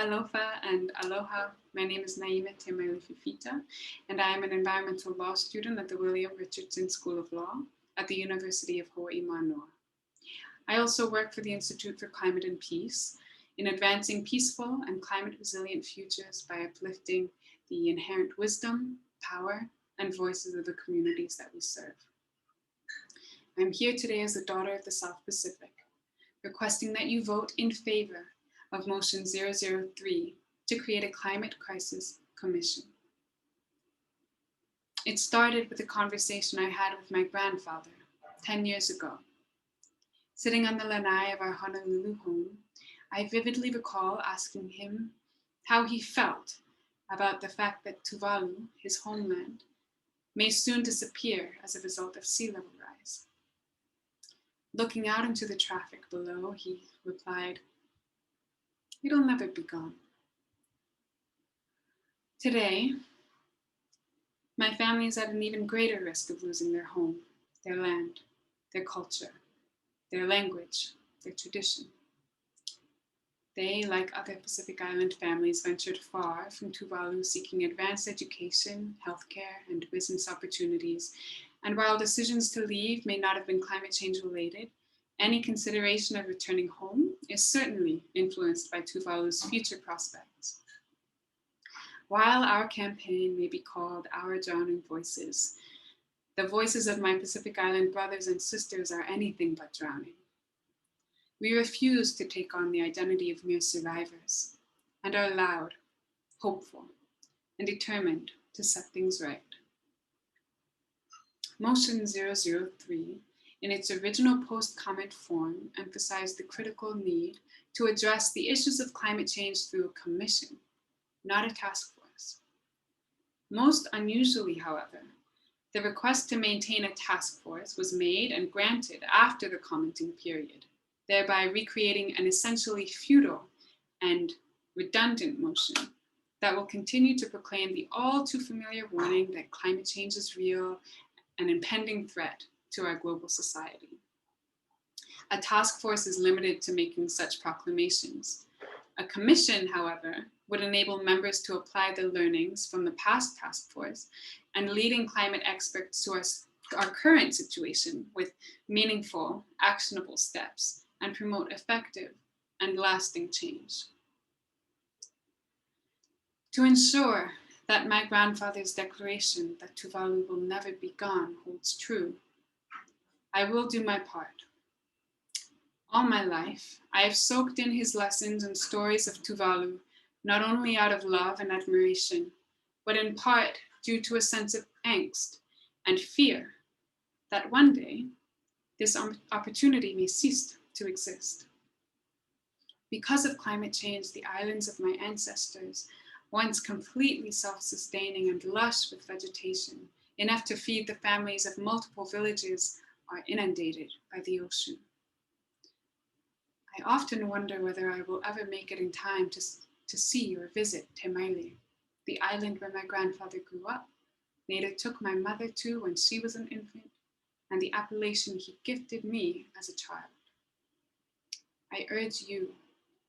Alofa and aloha. My name is Naima Te Maile, and I am an environmental law student at the William Richardson School of Law at the University of Hawaii Manoa. I also work for the Institute for Climate and Peace in advancing peaceful and climate resilient futures by uplifting the inherent wisdom, power, and voices of the communities that we serve. I'm here today as a daughter of the South Pacific, requesting that you vote in favor of Motion 003 to create a climate crisis commission. It started with a conversation I had with my grandfather 10 years ago. Sitting on the lanai of our Honolulu home, I vividly recall asking him how he felt about the fact that Tuvalu, his homeland, may soon disappear as a result of sea level rise. Looking out into the traffic below, he replied, "It'll never be gone." Today, my family is at an even greater risk of losing their home, their land, their culture, their language, their tradition. They, like other Pacific Island families, ventured far from Tuvalu seeking advanced education, healthcare, and business opportunities. And while decisions to leave may not have been climate change related, any consideration of returning home is certainly influenced by Tuvalu's future prospects. While our campaign may be called Our Drowning Voices, the voices of my Pacific Island brothers and sisters are anything but drowning. We refuse to take on the identity of mere survivors and are loud, hopeful, and determined to set things right. Motion 003, in its original post-comment form, emphasized the critical need to address the issues of climate change through a commission, not a task force. Most unusually, however, the request to maintain a task force was made and granted after the commenting period, thereby recreating an essentially futile and redundant motion that will continue to proclaim the all too familiar warning that climate change is real, an impending threat to our global society. A task force is limited to making such proclamations. A commission, however, would enable members to apply the learnings from the past task force and leading climate experts to our current situation with meaningful, actionable steps and promote effective and lasting change. To ensure that my grandfather's declaration that Tuvalu will never be gone holds true, I will do my part. All my life, I have soaked in his lessons and stories of Tuvalu, not only out of love and admiration, but in part due to a sense of angst and fear that one day this opportunity may cease to exist. Because of climate change, the islands of my ancestors, once completely self-sustaining and lush with vegetation, enough to feed the families of multiple villages, are inundated by the ocean. I often wonder whether I will ever make it in time to see or visit Te Maile, the island where my grandfather grew up, later took my mother to when she was an infant, and the appellation he gifted me as a child. I urge you,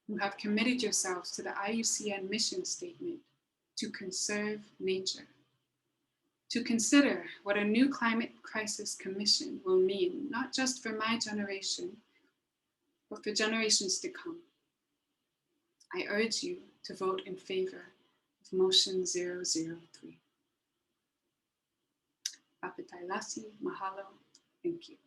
who have committed yourselves to the IUCN mission statement to conserve nature, to consider what a new climate crisis commission will mean, not just for my generation, but for generations to come. I urge you to vote in favor of Motion 003. Apatailasi, mahalo, thank you.